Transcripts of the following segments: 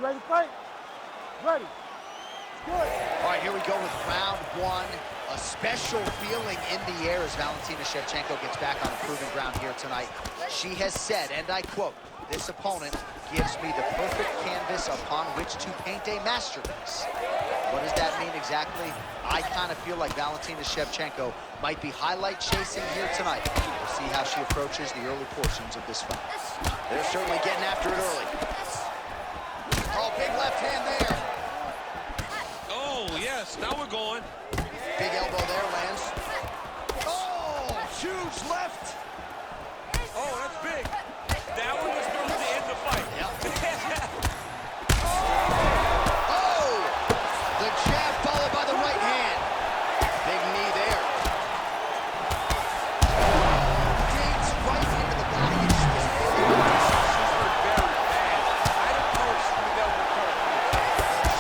ready to fight? Ready. Good. All right, here we go with round one. A special feeling in the air as Valentina Shevchenko gets back on the proven ground here tonight. She has said, and I quote, "This opponent gives me the perfect canvas upon which to paint a masterpiece." What does that mean exactly? I kind of feel like Valentina Shevchenko might be highlight chasing here tonight. We'll see how she approaches the early portions of this fight. They're certainly getting after it early. Oh, big left hand there. Oh, yes, now we're going. Big elbow there, lands. Oh, huge left. Oh, that's big. That one was going to end the fight. Yep. Oh, the jab followed by the right hand. Big knee there. Digs right into the body, and she is very bad. I don't know if she will recover.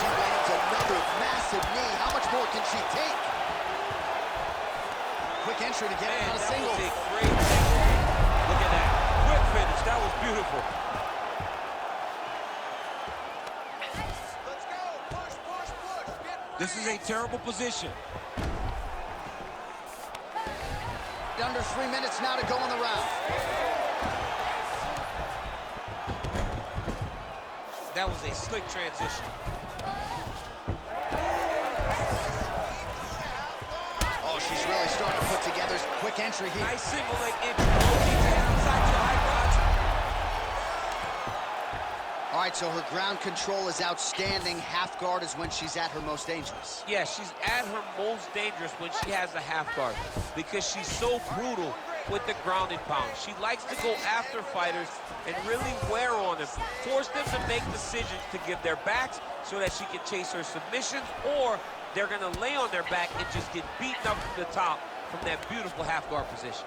She lands another massive knee. How much more can she take? Quick entry to get it on a single. That was a great single. Look at that. Quick finish. That was beautiful. Let's go. Push, push, push. This is a terrible position. Under 3 minutes now to go in the round. That was a slick transition. Oh, she's really starting to put together quick entry here. Nice single leg entry. Outside to the high crotch. All right, so her ground control is outstanding. Half guard is when she's at her most dangerous. Yeah, she's at her most dangerous when she has a half guard because she's so brutal with the ground and pound. She likes to go after fighters and really wear on them, force them to make decisions to give their backs so that she can chase her submissions, or they're going to lay on their back and just get beaten up from the top from that beautiful half guard position.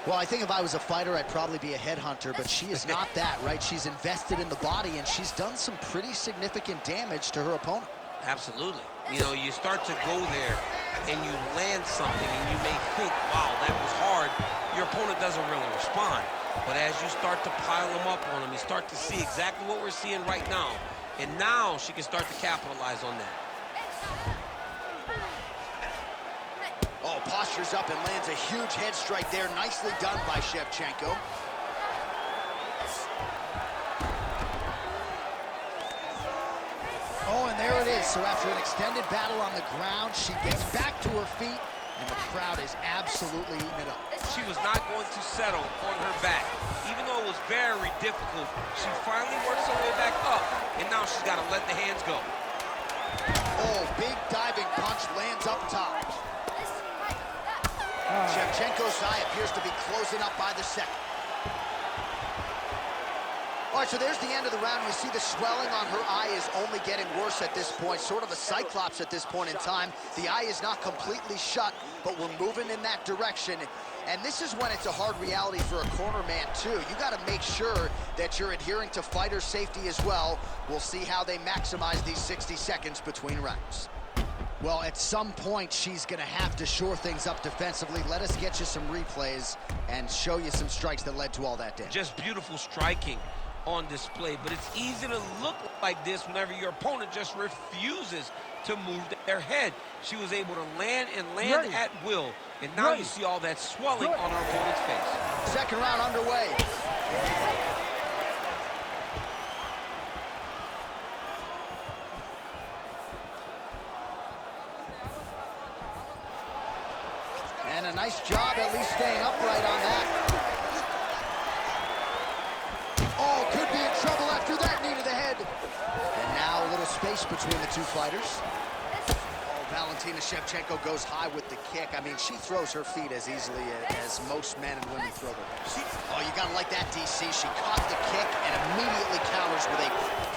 Well, I think if I was a fighter, I'd probably be a headhunter, but she is not that, right? She's invested in the body, and she's done some pretty significant damage to her opponent. Absolutely. You know, you start to go there and you land something and you may think, wow, that was hard. Your opponent doesn't really respond. But as you start to pile them up on them, you start to see exactly what we're seeing right now. And now she can start to capitalize on that. Oh, postures up and lands a huge head strike there. Nicely done by Shevchenko. Oh, and there it is. So after an extended battle on the ground, she gets back to her feet, and the crowd is absolutely eating it up. She was not going to settle on her back. Even though it was very difficult, she finally works her way back up, and now she's got to let the hands go. Oh, big diving punch lands up top. Shevchenko's eye appears to be closing up by the second. All right, so there's the end of the round. We see the swelling on her eye is only getting worse at this point, sort of a cyclops at this point in time. The eye is not completely shut, but we're moving in that direction. And this is when it's a hard reality for a corner man, too. You got to make sure that you're adhering to fighter safety as well. We'll see how they maximize these 60 seconds between rounds. Well, at some point, she's going to have to shore things up defensively. Let us get you some replays and show you some strikes that led to all that damage. Just beautiful striking on display, but it's easy to look like this whenever your opponent just refuses to move their head. She was able to land and land at will, and now you see all that swelling on her opponent's face. Second round underway. And a nice job at least staying upright on that. Oh, could be in trouble after that knee to the head. And now a little space between the two fighters. Oh, Valentina Shevchenko goes high with the kick. I mean, she throws her feet as easily as most men and women throw their feet. Oh, you gotta like that, DC. She caught the kick and immediately counters with a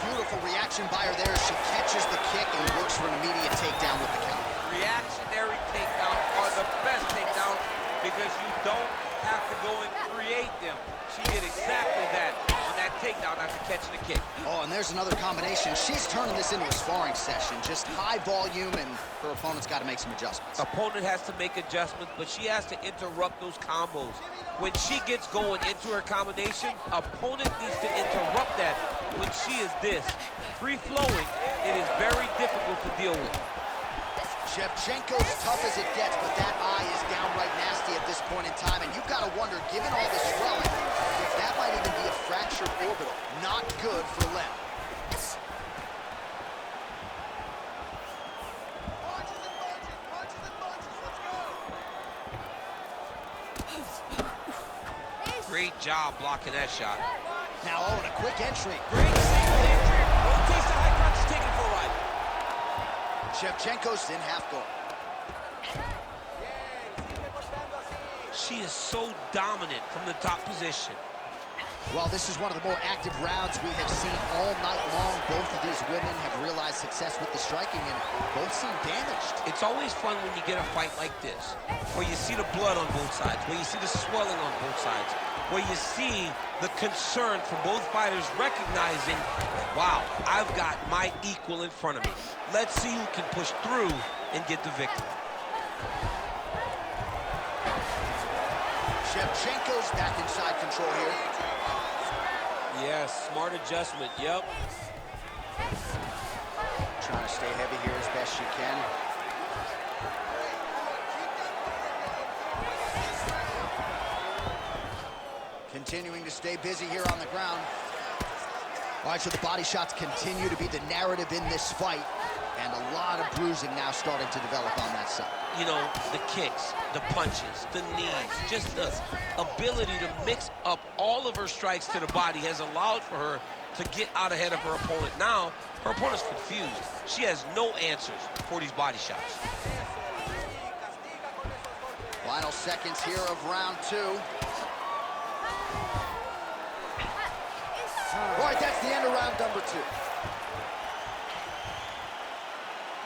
beautiful reaction by her there. She catches the kick and works for an immediate takedown with the counter. Reactionary takedowns are the best takedowns because you don't have to go and create them. She did exactly that on that takedown after catching the kick. Oh, and there's Here's another combination. She's turning this into a sparring session. Just high volume, and her opponent's got to make some adjustments. Opponent has to make adjustments, but she has to interrupt those combos. When she gets going into her combination, opponent needs to interrupt that. When she is this free-flowing, it is very difficult to deal with. Shevchenko's tough as it gets, but that eye is downright nasty at this point in time, and you've got to wonder, given all the swelling, if that might even be a fractured orbital. Not good for Lem. Great job blocking that shot. Now Owen, a quick entry. Great single entry. Rotates the high crotch, is taking it for a ride. Shevchenko's in half guard. She is so dominant from the top position. Well, this is one of the more active rounds we have seen all night long. Both of these women have realized success with the striking, and both seem damaged. It's always fun when you get a fight like this, where you see the blood on both sides, where you see the swelling on both sides, where you see the concern from both fighters recognizing, wow, I've got my equal in front of me. Let's see who can push through and get the victory. Shevchenko's back inside control here. Yes, smart adjustment, yep. Trying to stay heavy here as best she can. Continuing to stay busy here on the ground. All right, so the body shots continue to be the narrative in this fight, and a lot of bruising now starting to develop on that side. You know, the kicks, the punches, the knees, just the ability to mix up all of her strikes to the body has allowed for her to get out ahead of her opponent. Now, her opponent's confused. She has no answers for these body shots. Final seconds here of round two. All right, that's the end of round number two.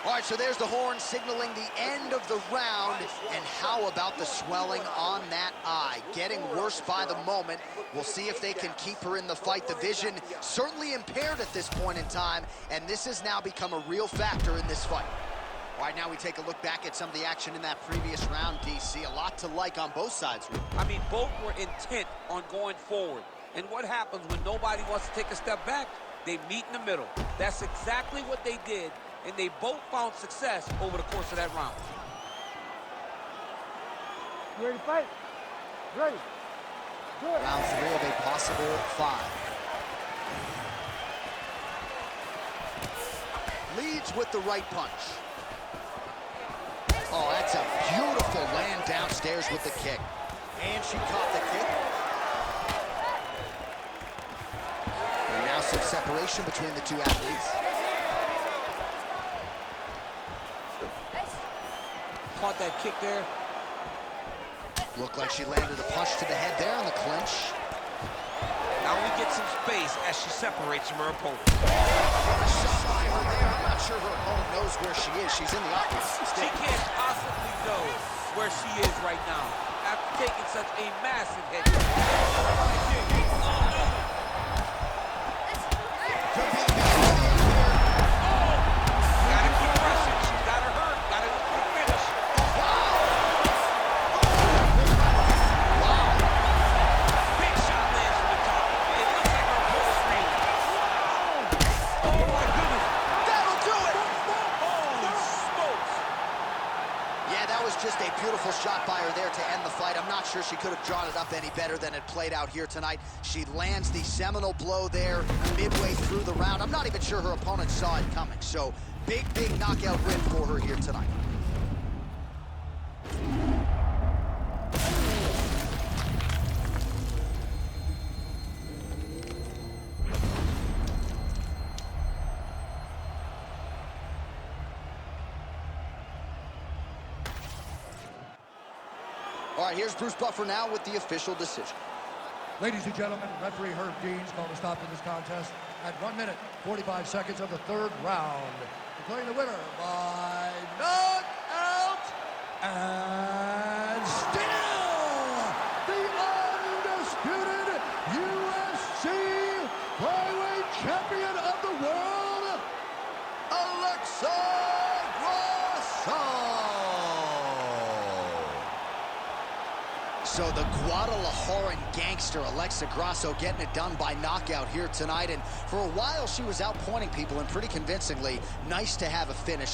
All right, so there's the horn signaling the end of the round. And how about the swelling on that eye? Getting worse by the moment. We'll see if they can keep her in the fight. The vision certainly impaired at this point in time, and this has now become a real factor in this fight. All right, now we take a look back at some of the action in that previous round, DC. A lot to like on both sides. I mean, both were intent on going forward. And what happens when nobody wants to take a step back? They meet in the middle. That's exactly what they did, and they both found success over the course of that round. You ready to fight? Ready. Good. Round three of a possible 5. Leads with the right punch. Oh, that's a beautiful land downstairs with the kick. And she caught the kick. And now some separation between the two athletes. Caught that kick there. Looked like she landed a punch to the head there in the clinch. Now we get some space as she separates from her opponent. A shot by her there. I'm not sure her opponent knows where she is. She's in the opposite She stick. can't possibly know where she is right now after taking such a massive hit. Could be the beginning of the end here. Gotta keep pressing. She's got her hurt. Gotta look for the finish. Big shot lands from the top. It looks like her opponent's reeling. Oh my goodness. That'll do it. Holy smokes. Yeah, that was just a beautiful shot by her there to end the fight. I'm not sure she could have drawn it up any better than it played out here tonight. She lands the seminal blow there midway through the round. I'm not even sure her opponent saw it coming. So big knockout win for her here tonight. All right, here's Bruce Buffer now with the official decision. Ladies and gentlemen, referee Herb Dean's called a stop to this contest at 1 minute, 45 seconds of the third round. Declaring the winner by knockout and still the undisputed UFC flyweight champion of the So the Guadalajaran gangster Alexa Grasso getting it done by knockout here tonight. And for a while, she was outpointing people, and pretty convincingly. Nice to have a finish.